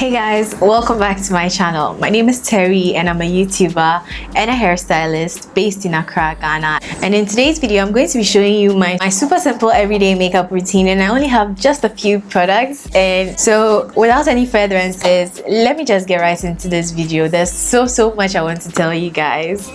Hey guys, welcome back to my channel. My name is Terry and I'm a YouTuber and a hairstylist based in Accra, Ghana. And in today's video, I'm going to be showing you my super simple everyday makeup routine, and I only have just a few products. And so without any further ado, let me just get right into this video. There's so much I want to tell you guys.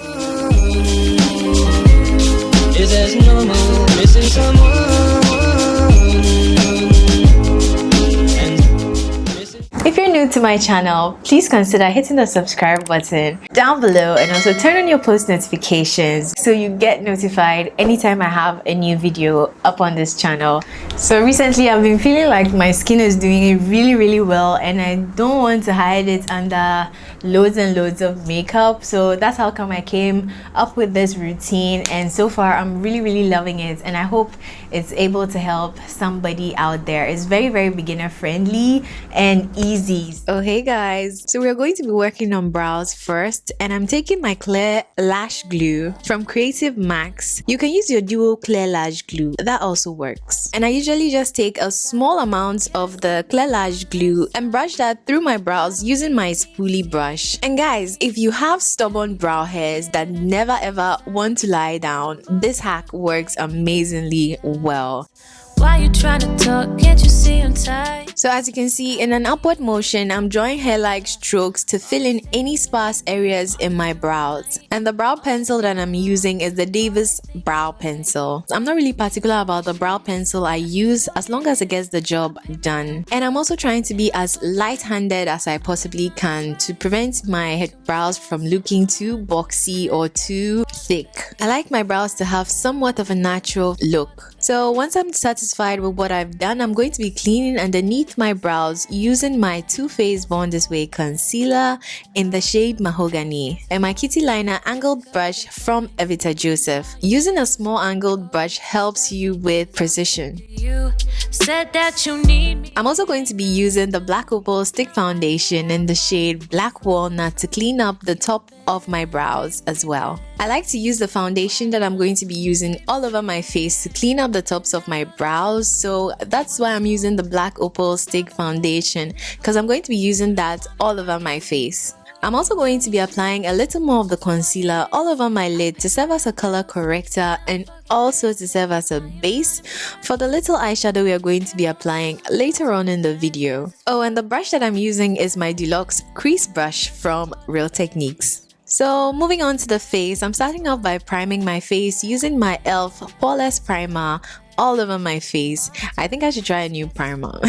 If you're new to my channel, please consider hitting the subscribe button down below and also turn on your post notifications so you get notified anytime I have a new video up on this channel. So recently I've been feeling like my skin is doing it really well, and I don't want to hide it under loads and loads of makeup. So that's how come I came up with this routine, and so far I'm really loving it, and I hope it's able to help somebody out there. It's very beginner friendly and easy. Oh hey guys, so we're going to be working on brows first, and I'm taking my clear lash glue from Creative Max. You can use your duo clear lash glue, that also works. And I usually just take a small amount of the clear lash glue and brush that through my brows using my spoolie brush. And guys, if you have stubborn brow hairs that never ever want to lie down, this hack works amazingly well. Why you trying to talk? Can't you see I'm tired? So as you can see, in an upward motion, I'm drawing hair-like strokes to fill in any sparse areas in my brows. And the brow pencil that I'm using is the Davis brow pencil. I'm not really particular about the brow pencil I use as long as it gets the job done. And I'm also trying to be as light-handed as I possibly can to prevent my brows from looking too boxy or too thick. I like my brows to have somewhat of a natural look. So once I'm satisfied with what I've done, I'm going to be cleaning underneath my brows using my Too Faced Born This Way concealer in the shade Mahogany and my Kitty Liner angled brush from Evita Joseph. Using a small angled brush helps you with precision. You said that you need me. I'm also going to be using the Black Opal Stick Foundation in the shade Black Walnut to clean up the top of my brows as well. I like to use the foundation that I'm going to be using all over my face to clean up the tops of my brows, so that's why I'm using the Black Opal Stick Foundation, because I'm going to be using that all over my face. I'm also going to be applying a little more of the concealer all over my lid to serve as a color corrector and also to serve as a base for the little eyeshadow we are going to be applying later on in the video. Oh, and the brush that I'm using is my Deluxe Crease Brush from Real Techniques. So moving on to the face, I'm starting off by priming my face using my e.l.f. Poreless Primer all over my face. I think I should try a new primer.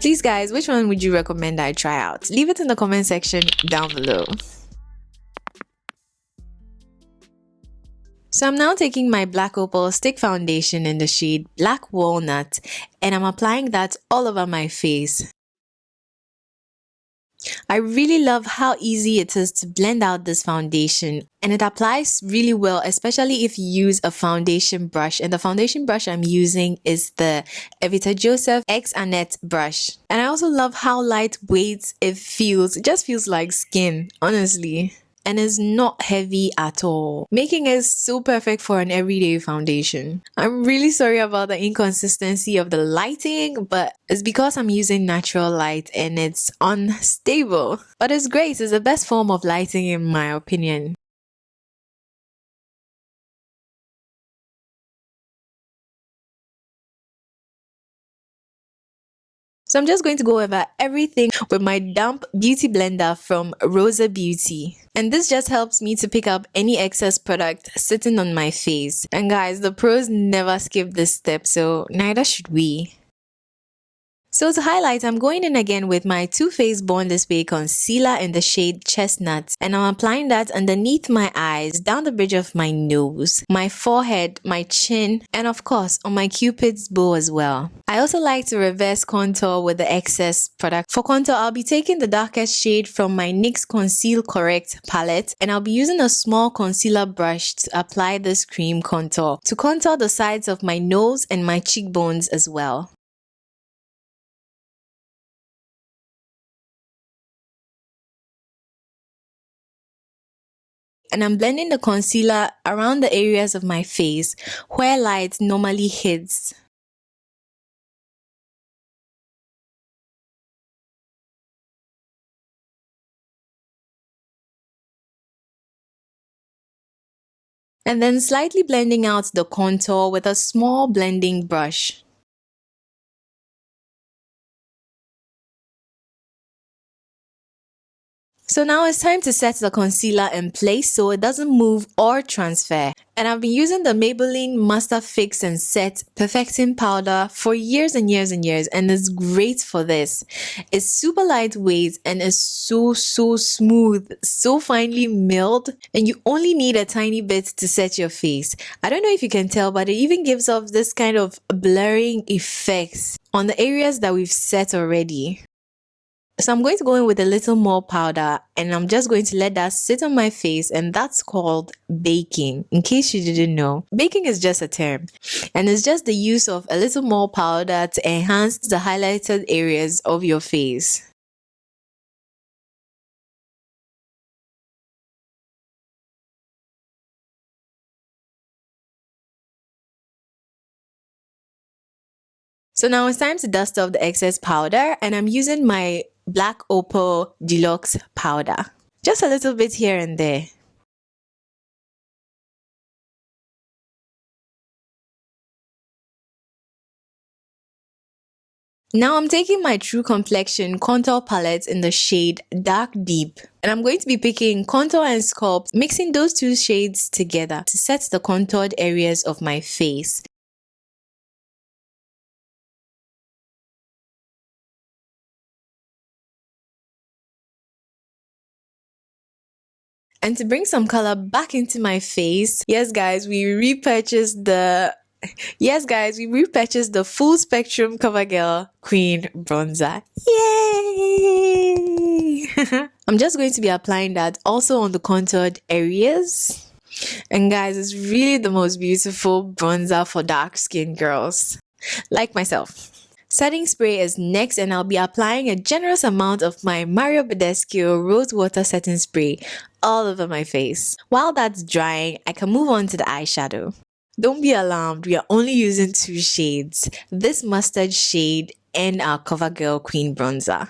Please guys, which one would you recommend I try out? Leave it in the comment section down below. So I'm now taking my Black Opal Stick Foundation in the shade Black Walnut, and I'm applying that all over my face. I really love how easy it is to blend out this foundation, and it applies really well, especially if you use a foundation brush. And the foundation brush I'm using is the Evita Joseph X Annette brush. And I also love how lightweight it feels. It just feels like skin, honestly. And it's not heavy at all, making it so perfect for an everyday foundation. I'm really sorry about the inconsistency of the lighting, but it's because I'm using natural light and it's unstable. But it's great, it's the best form of lighting in my opinion. So I'm just going to go over everything with my damp beauty blender from Rosa Beauty. And this just helps me to pick up any excess product sitting on my face. And guys, the pros never skip this step, so neither should we. So to highlight, I'm going in again with my Too Faced Born This Way concealer in the shade Chestnut, and I'm applying that underneath my eyes, down the bridge of my nose, my forehead, my chin, and of course on my cupid's bow as well. I also like to reverse contour with the excess product. For contour, I'll be taking the darkest shade from my NYX Conceal Correct palette, and I'll be using a small concealer brush to apply this cream contour to contour the sides of my nose and my cheekbones as well. And I'm blending the concealer around the areas of my face where light normally hits. and then slightly blending out the contour with a small blending brush. So now it's time to set the concealer in place so it doesn't move or transfer. And I've been using the Maybelline Master Fix and Set Perfecting Powder for years and years and years, and it's great for this. It's super lightweight and is so smooth, so finely milled, and you only need a tiny bit to set your face. I don't know if you can tell, but it even gives off this kind of blurring effects on the areas that we've set already. So I'm going to go in with a little more powder, and I'm just going to let that sit on my face, and that's called baking. In case you didn't know, baking is just a term, and it's just the use of a little more powder to enhance the highlighted areas of your face. So now it's time to dust off the excess powder, and I'm using my Black Opal Deluxe powder. Just a little bit here and there. Now I'm taking my True Complexion contour palette in the shade Dark Deep, and I'm going to be picking Contour and Sculpt, mixing those two shades together to set the contoured areas of my face. And to bring some color back into my face, yes guys, we repurchased the Full Spectrum CoverGirl Queen Bronzer. Yay! I'm just going to be applying that also on the contoured areas. And guys, it's really the most beautiful bronzer for dark skin girls like myself. Setting spray is next, and I'll be applying a generous amount of my Mario Badescu Rose Water Setting Spray all over my face. While that's drying, I can move on to the eyeshadow. Don't be alarmed, we are only using two shades, this mustard shade and our CoverGirl Queen Bronzer.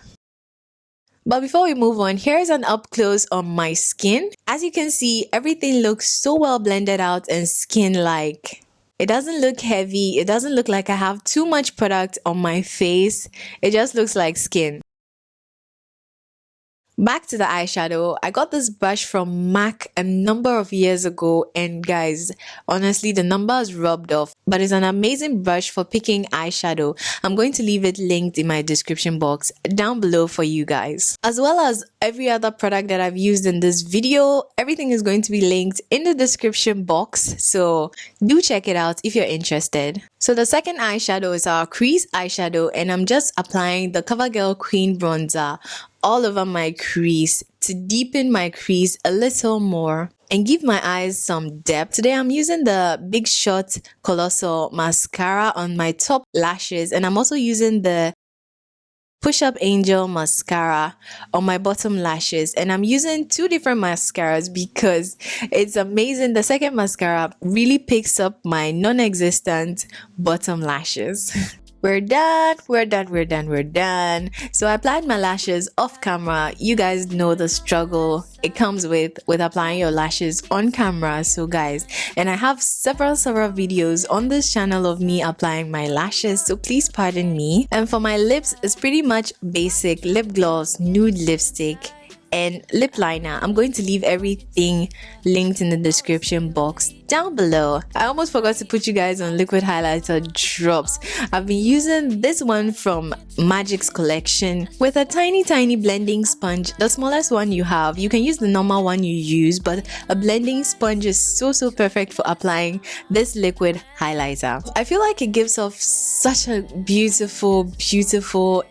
But before we move on, here's an up close on my skin. As you can see, everything looks so well blended out and skin-like. It doesn't look heavy, it doesn't look like I have too much product on my face, it just looks like skin. Back to the eyeshadow, I got this brush from MAC a number of years ago, and guys, honestly the number is rubbed off, but it's an amazing brush for picking eyeshadow. I'm going to leave it linked in my description box down below for you guys. As well as every other product that I've used in this video, everything is going to be linked in the description box, so do check it out if you're interested. So the second eyeshadow is our crease eyeshadow, and I'm just applying the CoverGirl Queen Bronzer all over my crease to deepen my crease a little more and give my eyes some depth. Today I'm using the Big Shot Colossal Mascara on my top lashes, and I'm also using the Push Up Angel Mascara on my bottom lashes, and I'm using two different mascaras because it's amazing. The second mascara really picks up my non-existent bottom lashes. We're done. So I applied my lashes off camera. You guys know the struggle it comes with applying your lashes on camera. So guys, and I have several videos on this channel of me applying my lashes, so please pardon me. And for my lips, it's pretty much basic lip gloss, nude lipstick, and lip liner. I'm going to leave everything linked in the description box down below. I almost forgot to put you guys on liquid highlighter drops. I've been using this one from Magic's collection with a tiny blending sponge, the smallest one you have. You can use the normal one you use, but a blending sponge is so perfect for applying this liquid highlighter. I feel like it gives off such a beautiful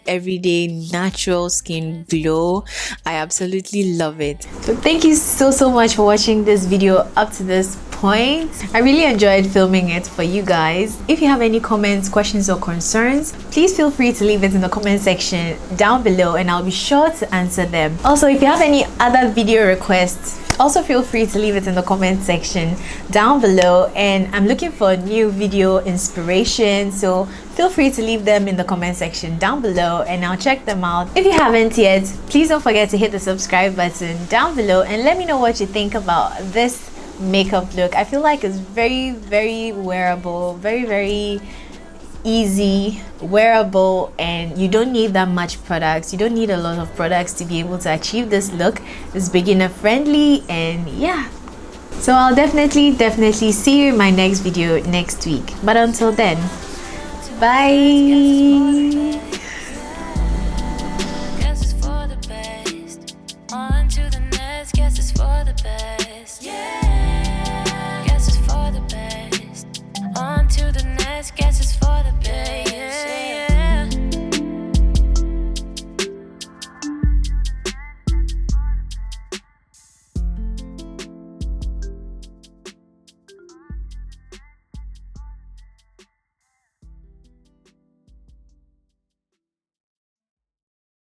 everyday natural skin glow. I absolutely love it. So thank you so much for watching this video up to this point. I really enjoyed filming it for you guys. If you have any comments, questions, or concerns, please feel free to leave it in the comment section down below, and I'll be sure to answer them. Also, if you have any other video requests, also feel free to leave it in the comment section down below, and I'm looking for new video inspiration, so feel free to leave them in the comment section down below and I'll check them out. If you haven't yet, please don't forget to hit the subscribe button down below and let me know what you think about this makeup look. I feel like it's very wearable, very easy, wearable, and you don't need that much products. You don't need a lot of products to be able to achieve this look. It's beginner friendly, and yeah. So I'll definitely see you in my next video next week. But until then, bye.